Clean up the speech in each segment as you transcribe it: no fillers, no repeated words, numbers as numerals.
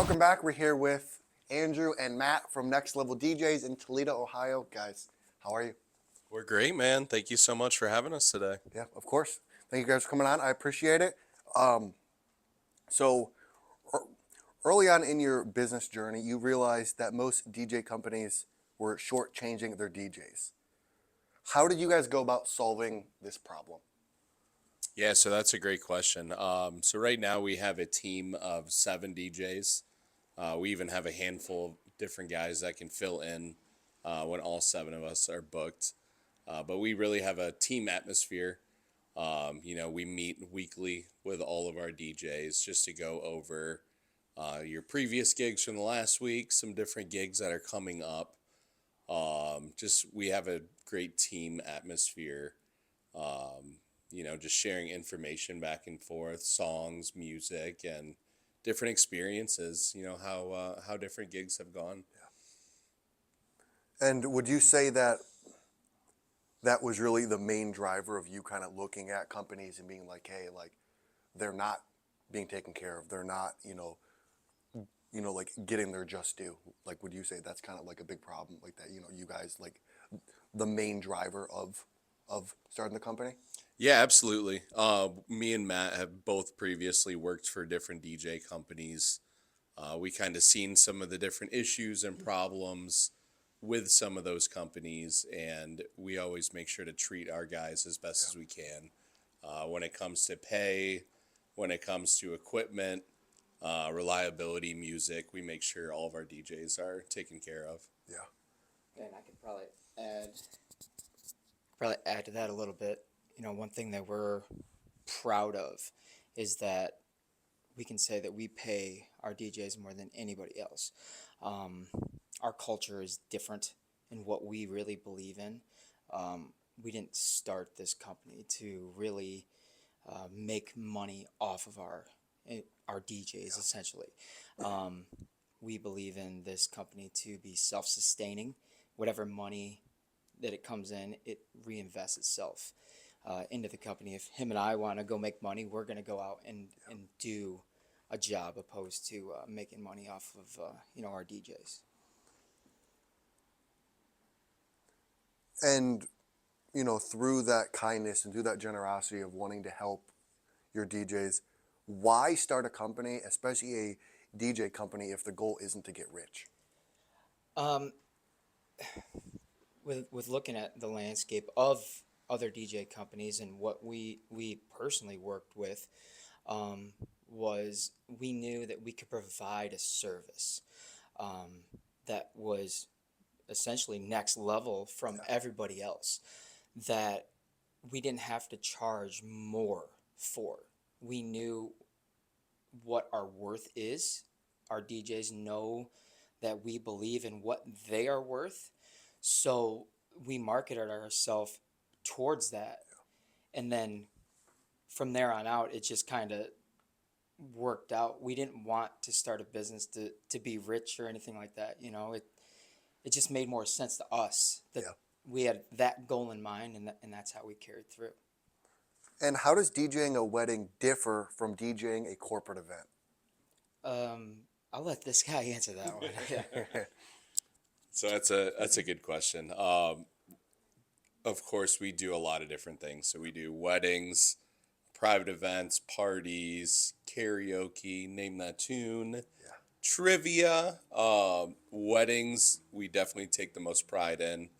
Welcome back. We're here with Andrew and Matt from Next Level DJs in Toledo, Ohio. Guys, how are you? We're great, man. Thank you so much for having us today. Yeah, of course. Thank you guys for coming on. I appreciate it. Um, so, ear- Early on in your business journey, you realized that most DJ companies were shortchanging their DJs. How did you guys go about solving this problem? Yeah, so that's a great question. So right now we have a team of 7 DJs. We even have a handful of different guys that can fill in when all 7 of us are booked. But we really have a team atmosphere. We meet weekly with all of our DJs just to go over your previous gigs from the last week, some different gigs that are coming up. Just we have a great team atmosphere. Just sharing information back and forth, songs, music, and different experiences. How different gigs have gone. And would you say that that was really the main driver of you kind of looking at companies and being like, hey, like they're not being taken care of. They're not, like getting their just due. Like, would you say that's kind of like a big problem like that? You guys like the main driver of starting the company. Yeah, absolutely. Me and Matt have both previously worked for different DJ companies. We kind of seen some of the different issues and problems with some of those companies, and we always make sure to treat our guys as best as we can. When it comes to pay, when it comes to equipment, reliability, music, we make sure all of our DJs are taken care of. Yeah. And I could probably add to that a little bit. One thing that we're proud of is that we can say that we pay our DJs more than anybody else. Um, our culture is different in what we really believe in. We didn't start this company to really make money off of our DJs essentially. Um, we believe in this company to be self-sustaining. Whatever money that it comes in, it reinvests itself into the company. If him and I want to go make money, we're going to go out and do a job opposed to making money off of our DJs. And through that kindness and through that generosity of wanting to help your DJs, why start a company, especially a DJ company, if the goal isn't to get rich? Um, with looking at the landscape of other DJ companies and what we personally worked with, um, was we knew that we could provide a service that was essentially next level from everybody else, that we didn't have to charge more for. We knew what our worth is. Our DJs know that we believe in what they are worth. So we marketed ourselves towards that. And then from there on out, it just kind of worked out. We didn't want to start a business to be rich or anything like that. It just made more sense to us that Yeah. we had that goal in mind, and that's how we carried through. And how does DJing a wedding differ from DJing a corporate event? I'll let this guy answer that one. So that's a good question. Of course, we do a lot of different things. So we do weddings, private events, parties, karaoke, name that tune, Yeah. trivia. Weddings, we definitely take the most pride in.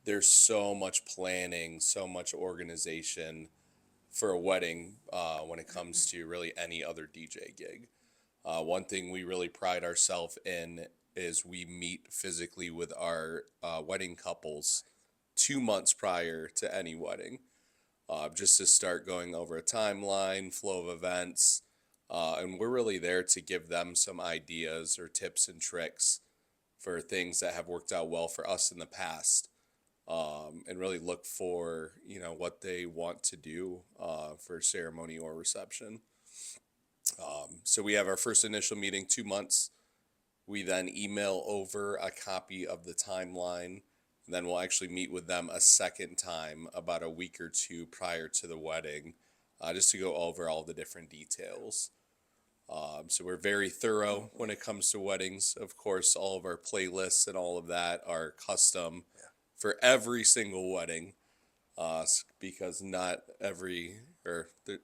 There's so much planning, so much organization for a wedding when it comes to really any other DJ gig. One thing we really pride ourselves in is we meet physically with our wedding couples 2 months prior to any wedding, just to start going over a timeline, flow of events. And we're really there to give them some ideas or tips and tricks for things that have worked out well for us in the past, and really look for, what they want to do for ceremony or reception. So we have our first initial meeting 2 months. We then email over a copy of the timeline. And then we'll actually meet with them a second time about a week or two prior to the wedding, just to go over all the different details. So we're very thorough when it comes to weddings. Of course, all of our playlists and all of that are custom for every single wedding, because not every or the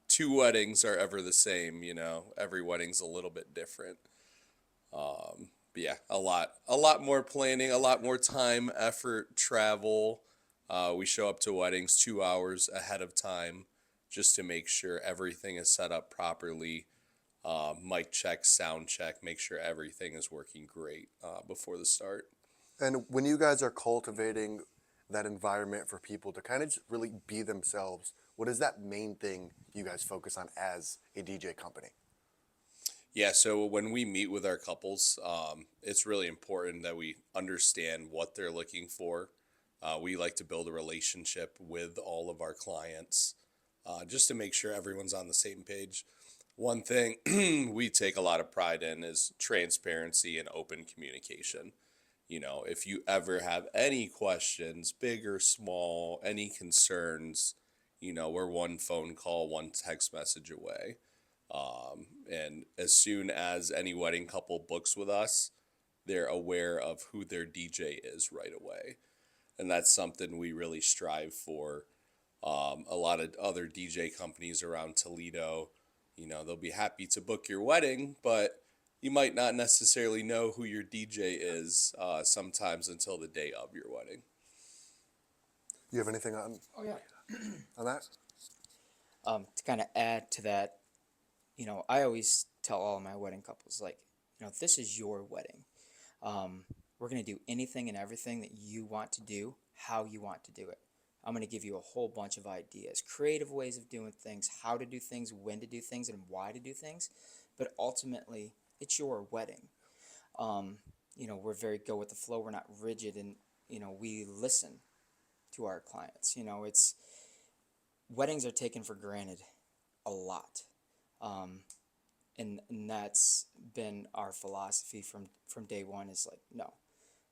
two weddings are ever the same. You know, every wedding's a little bit different. But yeah, a lot more planning, a lot more time, effort, travel. We show up to weddings 2 hours ahead of time just to make sure everything is set up properly. Mic check, sound check, make sure everything is working great before the start. And when you guys are cultivating that environment for people to kind of just really be themselves, what is that main thing you guys focus on as a DJ company? Yeah, so when we meet with our couples, it's really important that we understand what they're looking for. We like to build a relationship with all of our clients just to make sure everyone's on the same page. One thing we take a lot of pride in is transparency and open communication. You know, if you ever have any questions, big or small, any concerns, you know, we're one phone call, one text message away. And as soon as any wedding couple books with us, they're aware of who their DJ is right away. And that's something we really strive for. A lot of other DJ companies around Toledo, you know, they'll be happy to book your wedding, but you might not necessarily know who your DJ is sometimes until the day of your wedding. You have anything on Oh yeah. on that? To kind of add to that, you know, I always tell all of my wedding couples, like, you know, this is your wedding. We're going to do anything and everything that you want to do, how you want to do it. I'm going to give you a whole bunch of ideas, creative ways of doing things, how to do things, when to do things, and why to do things. But ultimately, it's your wedding. You know, we're very go with the flow. We're not rigid, and you know, we listen to our clients. You know, it's weddings are taken for granted a lot. And that's been our philosophy from day one is like, no,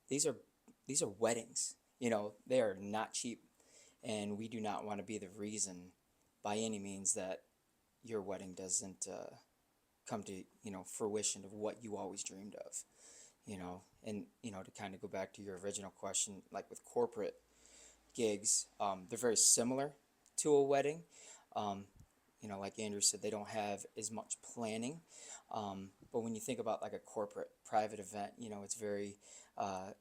these are weddings. You know, they are not cheap, and we do not want to be the reason by any means that your wedding doesn't come to, you know, fruition of what you always dreamed of. You know, and you know, to kind of go back to your original question, like with corporate gigs, they're very similar to a wedding. Um, you know, like Andrew said, they don't have as much planning. But when you think about like a corporate private event, you know, it's very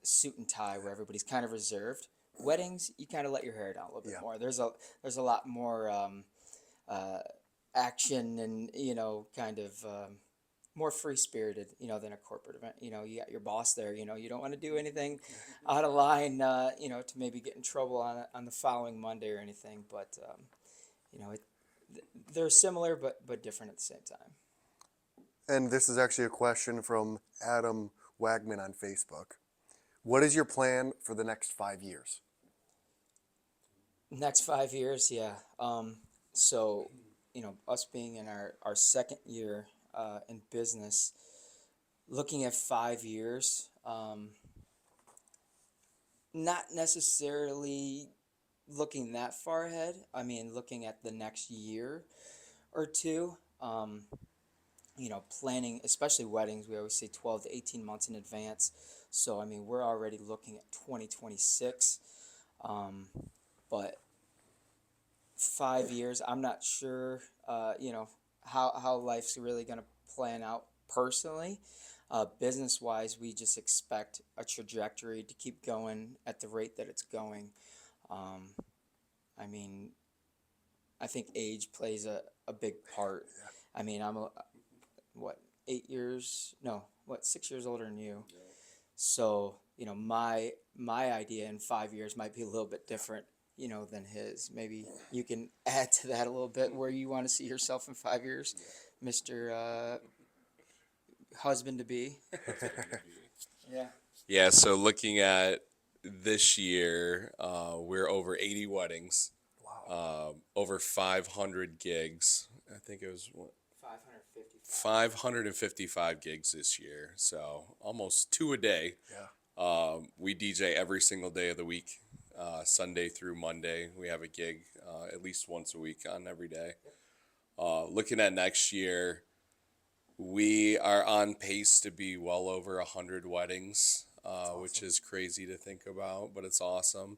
suit and tie where everybody's kind of reserved. Weddings, you kind of let your hair down a little bit more. There's a lot more uh, action and you know, kind of more free spirited, you know, than a corporate event. You know, you got your boss there. You know, you don't want to do anything out of line. You know, to maybe get in trouble on the following Monday or anything. But you know, they're similar but different at the same time. And this is actually a question from Adam Wagman on Facebook. What is your plan for the next 5 years? Next 5 years, yeah. So, you know, us being in our second year in business, looking at 5 years, not necessarily looking that far ahead. I mean, looking at the next year or two. You know, planning, especially weddings, we always say 12 to 18 months in advance. So, I mean, we're already looking at 2026. But 5 years, I'm not sure, you know, how life's really going to plan out personally. Business wise, we just expect a trajectory to keep going at the rate that it's going. I mean, I think age plays a big part. I mean, what, 8 years? No, what, 6 years older than you? So, you know, my idea in 5 years might be a little bit different, you know, than his. Maybe you can add to that a little bit where you want to see yourself in 5 years, Mr. Husband to be. Yeah. Yeah, so looking at this year, we're over 80 weddings, over 500 gigs. I think it was what, 555 gigs this year, so almost two a day. Yeah. We DJ every single day of the week, Sunday through Monday. We have a gig at least once a week on every day. Looking at next year, We are on pace to be well over 100 weddings, which awesome. is crazy to think about, but it's awesome.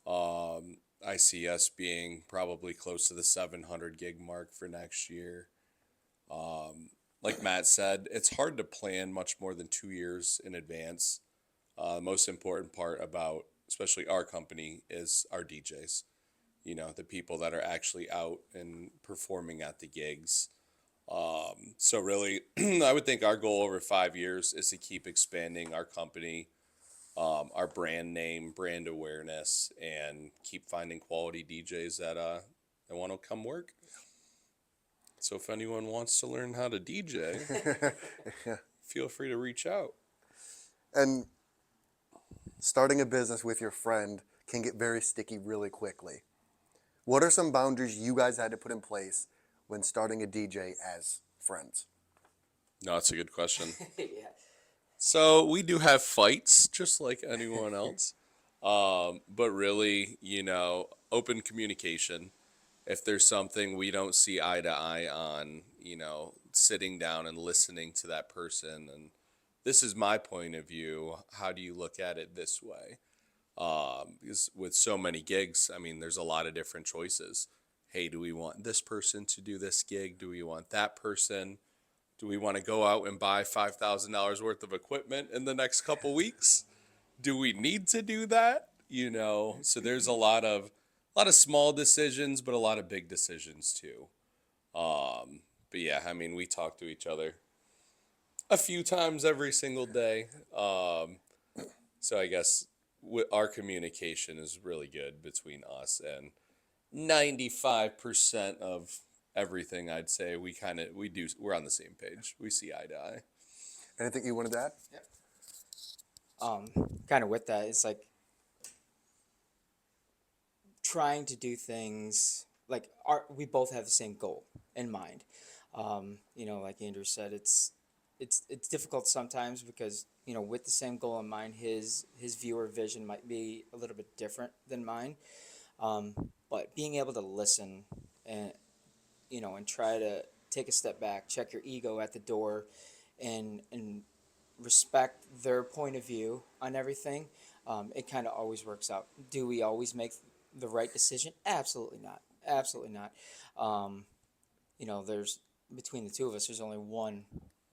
I see us being probably close to the 700 gig mark for next year. Like Matt said, it's hard to plan much more than 2 years in advance. Most important part about, especially our company, is our DJs. You know, the people that are actually out and performing at the gigs. So really, I would think our goal over 5 years is to keep expanding our company, our brand name, brand awareness, and keep finding quality DJs that want to come work. So if anyone wants to learn how to DJ, Yeah. feel free to reach out. And starting a business with your friend can get very sticky really quickly. What are some boundaries you guys had to put in place when starting a DJ as friends? No, that's a good question. Yeah. So we do have fights, just like anyone else. But really, open communication. If there's something we don't see eye to eye on, sitting down and listening to that person, and this is my point of view. How do you look at it this way? Because with so many gigs, I mean, there's a lot of different choices. Hey, do we want this person to do this gig? Do we want that person? Do we want to go out and buy $5,000 worth of equipment in the next couple weeks? Do we need to do that? So there's a lot of small decisions, but a lot of big decisions too. But yeah, I mean, we talk to each other a few times every single day. So I guess our communication is really good between us, and 95% of everything, I'd say we're on the same page. We see eye to eye. Anything you wanted to add? Um, Kind of with that, it's like trying to do things like we both have the same goal in mind. Like Andrew said, it's difficult sometimes because with the same goal in mind, his viewer vision might be a little bit different than mine. But being able to listen and and try to take a step back, check your ego at the door, and respect their point of view on everything, it kind of always works out. Do we always make the right decision? Absolutely not. Absolutely not. Um, there's between the two of us, there's only one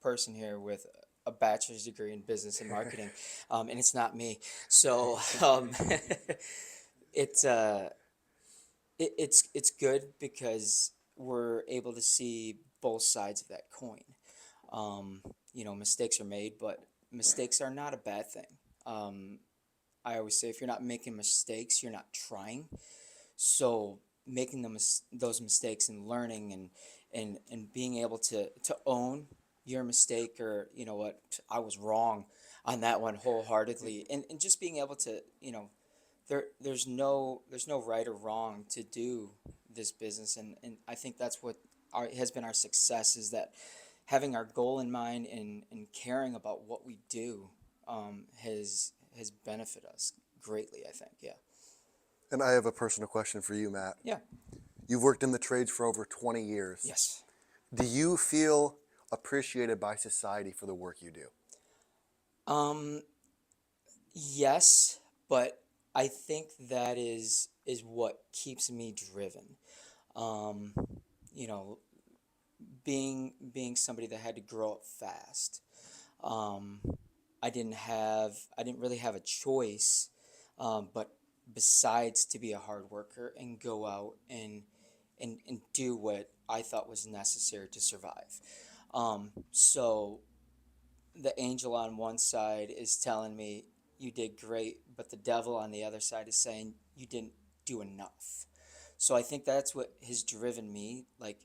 person here with a bachelor's degree in business and marketing, and it's not me. So it's it's good because we're able to see both sides of that coin. Mistakes are made, but mistakes are not a bad thing. Um, I always say if you're not making mistakes, you're not trying. So making those mistakes and learning and being able to own your mistake, or what, I was wrong on that one wholeheartedly, and just being able to there's no right or wrong to do this business, and I think that's what has been our success, is that having our goal in mind and caring about what we do, has benefited us greatly, I think. Yeah. And I have a personal question for you, Matt. Yeah. You've worked in the trades for over 20 years. Yes. Do you feel appreciated by society for the work you do? Um, yes, but I think that is what keeps me driven. Um, you know, being somebody that had to grow up fast. Um, I didn't really have a choice, but besides to be a hard worker and go out and do what I thought was necessary to survive. So the angel on one side is telling me you did great, but the devil on the other side is saying you didn't do enough. So I think that's what has driven me. Like,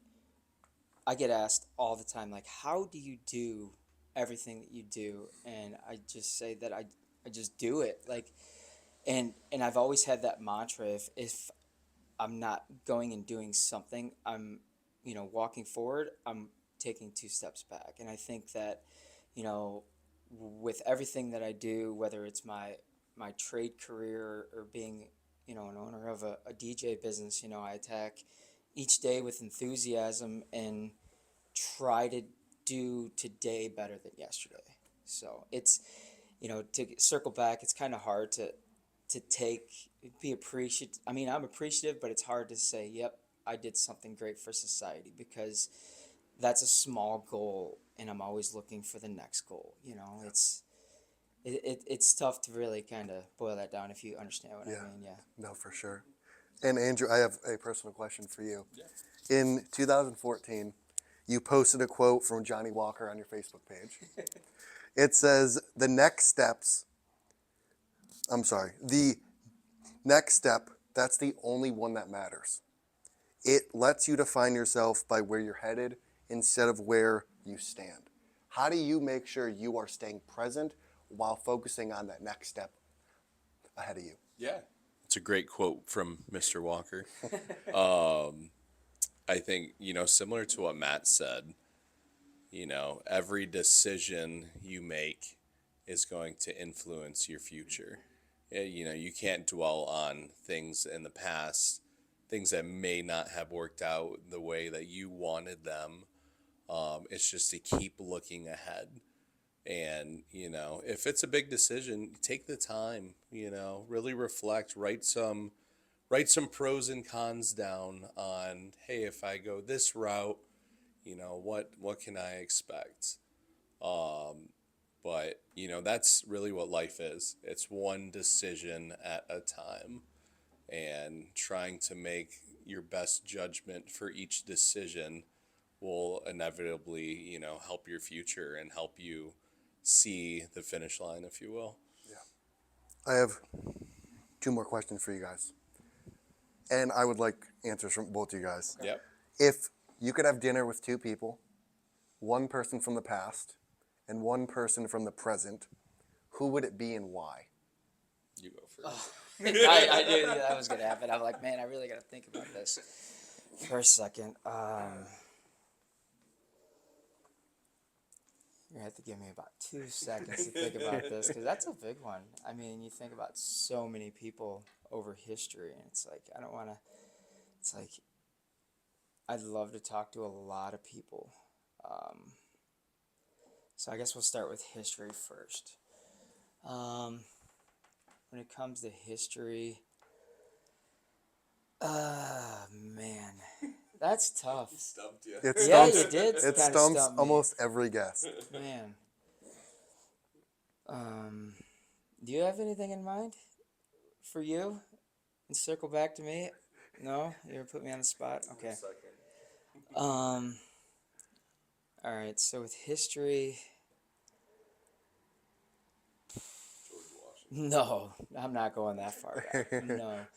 I get asked all the time, like, how do you do everything that you do? And I just say that I just do it. Like, and I've always had that mantra, if I'm not going and doing something, I'm, walking forward, I'm taking two steps back. And I think that, you know, with everything that I do, whether it's my trade career or being, an owner of a DJ business, I attack each day with enthusiasm and try to do today better than yesterday. So it's, to circle back, it's kind of hard to be appreciative. I mean, I'm appreciative, but it's hard to say, yep, I did something great for society, because that's a small goal and I'm always looking for the next goal. It's tough to really kind of boil that down, if you understand what Yeah. I mean. Yeah. No, for sure. And Andrew, I have a personal question for you. In 2014, you posted a quote from Johnny Walker on your Facebook page. It says, the next step, that's the only one that matters. It lets you define yourself by where you're headed instead of where you stand. How do you make sure you are staying present while focusing on that next step ahead of you? Yeah. It's a great quote from Mr. Walker. I think, similar to what Matt said, every decision you make is going to influence your future. You can't dwell on things in the past, things that may not have worked out the way that you wanted them. It's just to keep looking ahead. And, if it's a big decision, take the time, really reflect, write some pros and cons down on, hey, if I go this route, what can I expect? But, that's really what life is. It's one decision at a time, and trying to make your best judgment for each decision will inevitably, help your future and help you see the finish line, if you will. I have two more questions for you guys. And I would like answers from both of you guys. Yep. If you could have dinner with two people, one person from the past and one person from the present, who would it be and why? You go first. I knew that was gonna happen. I'm like, man, I really gotta think about this for a second. You have to give me about 2 seconds to think about this, because that's a big one. I mean, you think about so many people over history, and it's like, I don't want to. It's like, I'd love to talk to a lot of people. So I guess we'll start with history first. When it comes to history, man, that's tough. Stumped you. It Yeah, stumps, you did it kinda stumps stump me. almost every guest. Man. Do you have anything in mind for you? And circle back to me? No? You ever put me on the spot? Okay. All right, so with history, no, I'm not going that far back. No.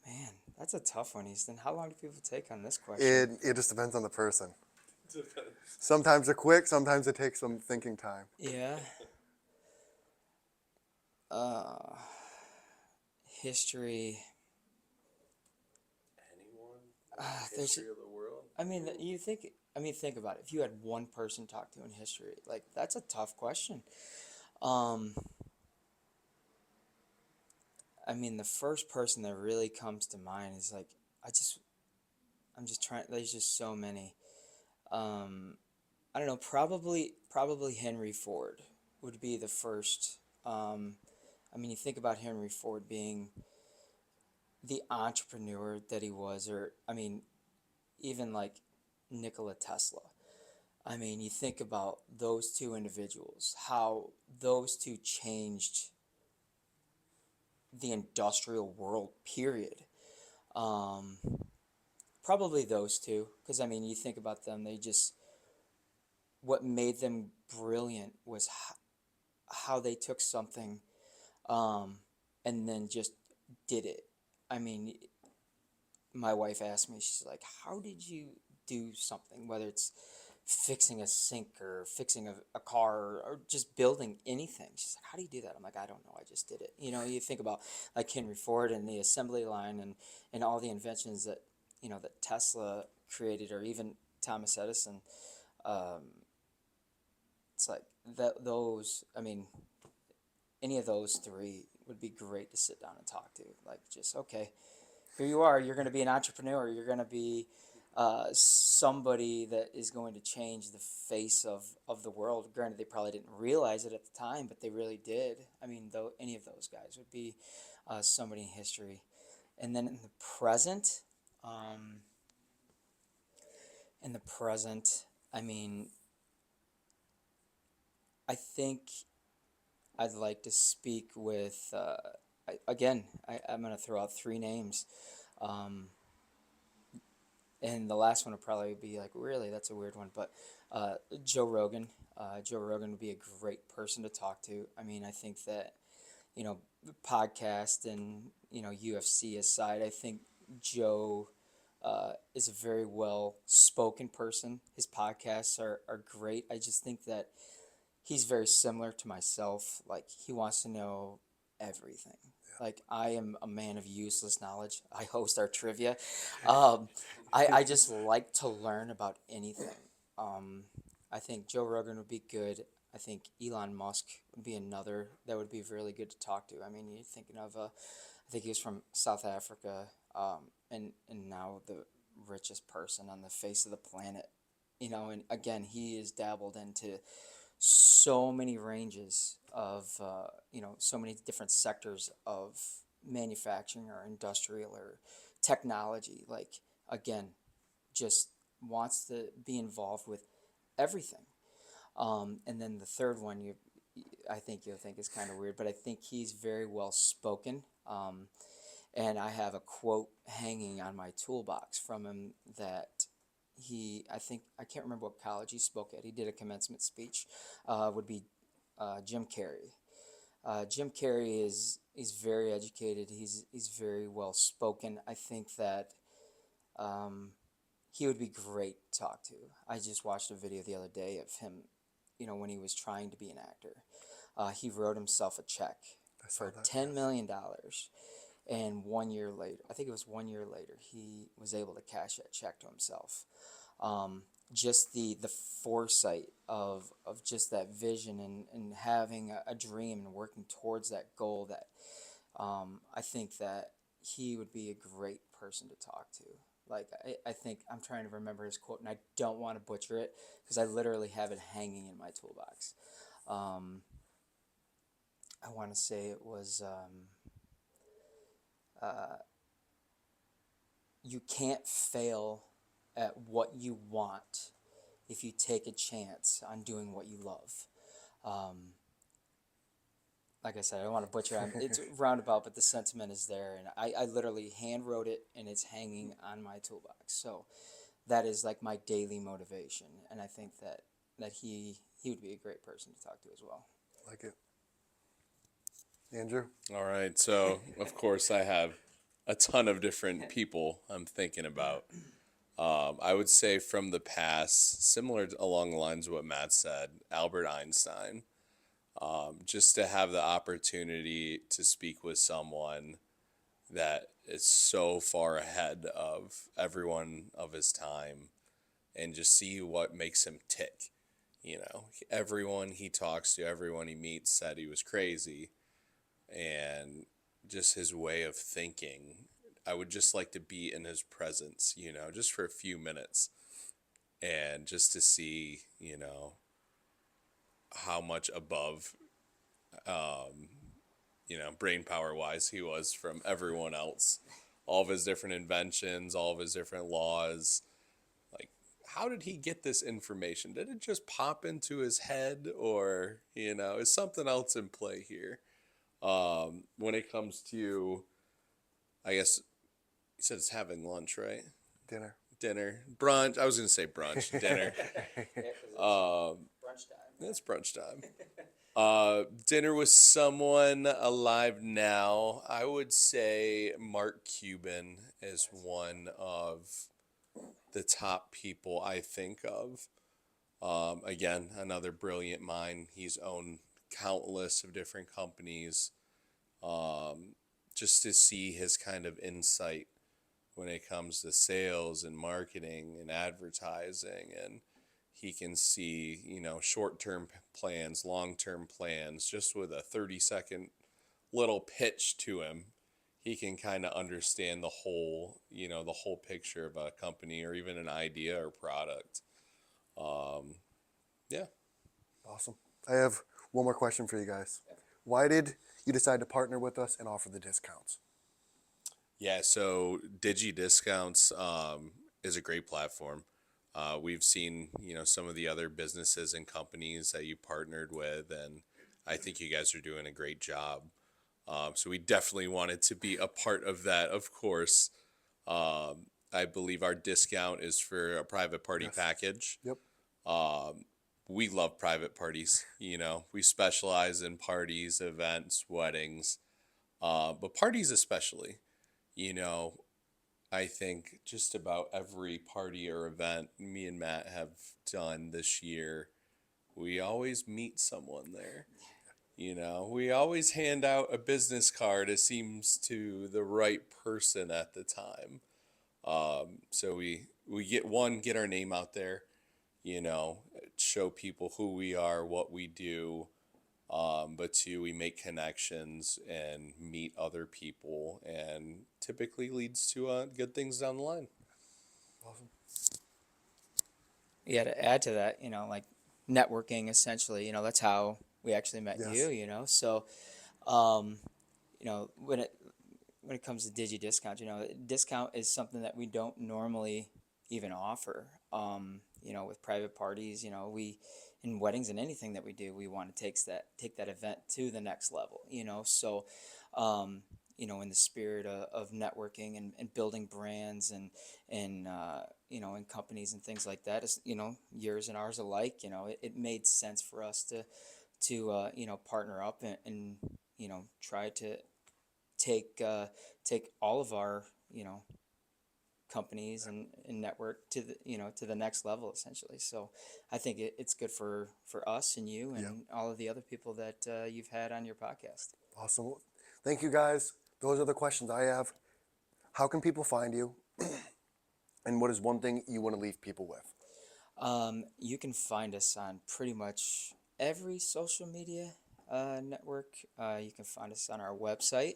Man, that's a tough one, Easton. How long do people take on this question? It just depends on the person. Sometimes they're quick, sometimes it takes some thinking time. Yeah. History. Anyone? There's, History of the world? I mean, think about it. If you had one person to talk to in history, like, that's a tough question. I mean, the first person that really comes to mind is like, I'm just trying. There's just so many. I don't know. Probably Henry Ford would be the first. I mean, you think about Henry Ford being the entrepreneur that he was, or I mean, even like Nikola Tesla. I mean, you think about those two individuals, how those two changed the industrial world, period. Probably those two, because I mean, you think about them, what made them brilliant was how they took something and then just did it. I mean, my wife asked me, she's like, how did you do something, whether it's fixing a sink or fixing a car or just building anything? She's like, how do you do that? I'm like, I don't know, I just did it. You think about like Henry Ford and the assembly line and all the inventions that that Tesla created, or even Thomas Edison. It's like those, I mean, any of those three would be great to sit down and talk to. Like, just, okay, Here you are. You're going to be an entrepreneur. You're going to be somebody that is going to change the face of the world. Granted, they probably didn't realize it at the time, but they really did. I mean, though any of those guys would be somebody in history. And then um, in the present, I mean, I think I'd like to speak with. I'm going to throw out three names. Um, and the last one would probably be like, really, that's a weird one, but uh, Joe Rogan. Joe Rogan would be a great person to talk to. I mean, I think that, podcast and, UFC aside, I think Joe is a very well spoken person. His podcasts are great. I just think that he's very similar to myself. Like, he wants to know everything. Like, I am a man of useless knowledge. I host our trivia. Um, I just like to learn about anything. Um, I think Joe Rogan would be good. I think Elon Musk would be another that would be really good to talk to. I mean, you're thinking of, I think he was from South Africa, and now the richest person on the face of the planet. And again, he is dabbled into so many ranges of so many different sectors of manufacturing or industrial or technology, like, again, just wants to be involved with everything. And then the third one, I think you'll think is kind of weird, but I think he's very well spoken. And I have a quote hanging on my toolbox from him that I think, I can't remember what college he spoke at. He did a commencement speech. Would be Jim Carrey. Jim Carrey is very educated. He's very well spoken. I think that um, he would be great to talk to. I just watched a video the other day of him, when he was trying to be an actor. He wrote himself a check I saw for that. $10 million. And 1 year later, I think it was 1 year later, he was able to cash that check to himself. Just the foresight of just that vision and having a dream and working towards that goal, that I think that he would be a great person to talk to. Like, I think I'm trying to remember his quote, and I don't want to butcher it because I literally have it hanging in my toolbox. Um, I want to say it was, you can't fail at what you want if you take a chance on doing what you love. Um, like I said, I don't want to butcher it. It's roundabout, but the sentiment is there. And I literally hand wrote it, and it's hanging on my toolbox. So that is like my daily motivation. And I think that he would be a great person to talk to as well. Like it. Andrew? All right. So, of course, I have a ton of different people I'm thinking about. I would say from the past, similar along the lines of what Matt said, Albert Einstein. Just to have the opportunity to speak with someone that is so far ahead of everyone of his time and just see what makes him tick. Everyone he talks to, everyone he meets said he was crazy, and just his way of thinking. I would just like to be in his presence, just for a few minutes, and just to see, how much above, brain power wise he was from everyone else. All of his different inventions, all of his different laws. Like, how did he get this information? Did it just pop into his head, or, is something else in play here? When it comes to, I guess, you said it's having lunch, right? Dinner, brunch. I was gonna say brunch, dinner. Brunch time. It's brunch time. Dinner with someone alive now. I would say Mark Cuban is one of the top people I think of. Again, another brilliant mind. He's owned countless of different companies. Just to see his kind of insight when it comes to sales and marketing and advertising, and he can see, short-term plans, long-term plans, just with a 30-second little pitch to him. he can kind of understand the whole, the whole picture of a company or even an idea or product. Yeah. Awesome. I have one more question for you guys. Why did you decide to partner with us and offer the discounts? Yeah, so Digi Discounts is a great platform. We've seen, some of the other businesses and companies that you partnered with, and I think you guys are doing a great job. So we definitely wanted to be a part of that, of course. I believe our discount is for a private party Yes. package. Yep. We love private parties. We specialize in parties, events, weddings, but parties especially. You know, I think just about every party or event me and Matt have done this year, we always meet someone there. We always hand out a business card, it seems, to the right person at the time. So we get our name out there, you know, show people who we are, what we do. But two, we make connections and meet other people, and typically leads to good things down the line. Awesome. Yeah, to add to that, like networking essentially, that's how we actually met Yes. So, um, when it comes to Digi Discount, discount is something that we don't normally even offer. With private parties, we in weddings and anything that we do, we want to take that event to the next level. So, in the spirit of networking and building brands and companies and things like that, is yours and ours alike. It made sense for us to partner up and try to take all of our companies and network to the next level essentially. So I think it's good for us and you and Yep. all of the other people that you've had on your podcast. Awesome. Thank you, guys. Those are the questions I have. How can people find you? And what is one thing you want to leave people with? You can find us on pretty much every social media network. You can find us on our website,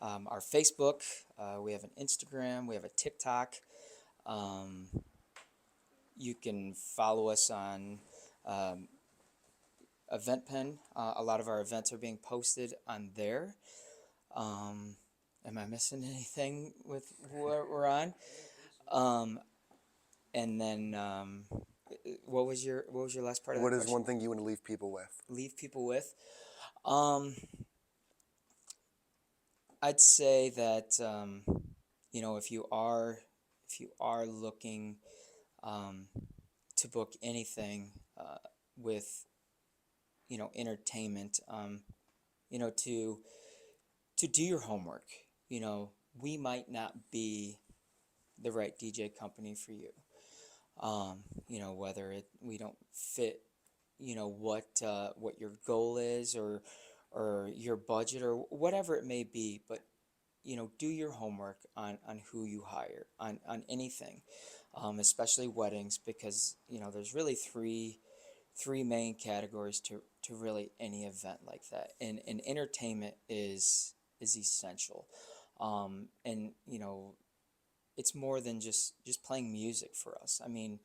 our Facebook. We have an Instagram. We have a TikTok. Um, you can follow us on EventPen. A lot of our events are being posted on there. Am I missing anything with what we're on? Um, and then what was your last part of that What is question? one thing you want to leave people with? Leave people with? Um, I'd say that if you are looking um, to book anything with entertainment, to do your homework. We might not be the right DJ company for you. Whether we don't fit, what your goal is or your budget or whatever it may be, but do your homework on who you hire on anything, especially weddings, because there's really three main categories to really any event like that, and entertainment is essential, and it's more than just playing music for us. I mean,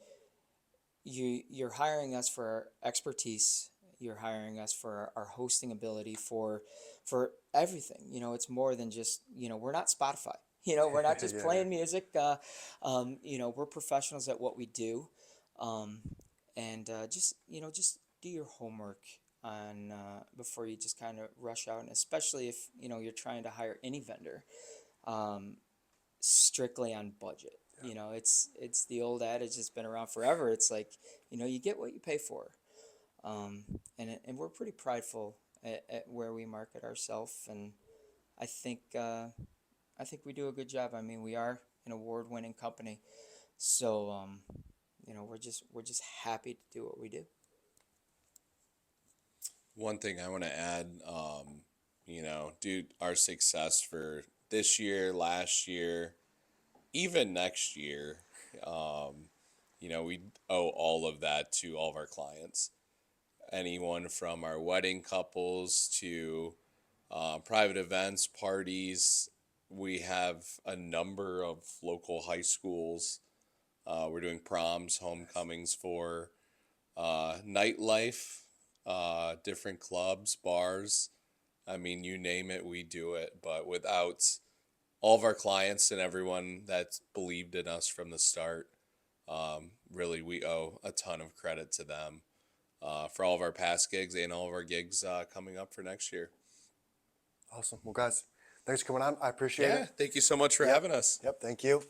you're hiring us for our expertise. You're hiring us for our hosting ability, for everything. It's more than just, we're not Spotify. We're not just Yeah, playing music. We're professionals at what we do. Um, and just do your homework on before you just kind of rush out, and especially if you're trying to hire any vendor. Um, Strictly on budget. It's the old adage that's been around forever. It's like, you get what you pay for. And we're pretty prideful at where we market ourselves, and I think we do a good job. I mean, we are an award-winning company, so we're just happy to do what we do. One thing I want to add, due our success for this year, last year, even next year, we owe all of that to all of our clients. Anyone from our wedding couples to private events, parties, We have a number of local high schools. We're doing proms, homecomings for nightlife, different clubs, bars. I mean, you name it, we do it. But without all of our clients and everyone that's believed in us from the start, really, we owe a ton of credit to them for all of our past gigs and all of our gigs coming up for next year. Awesome. Well, guys, thanks for coming on. I appreciate Yeah, it. thank you so much for having us. Yep. Thank you.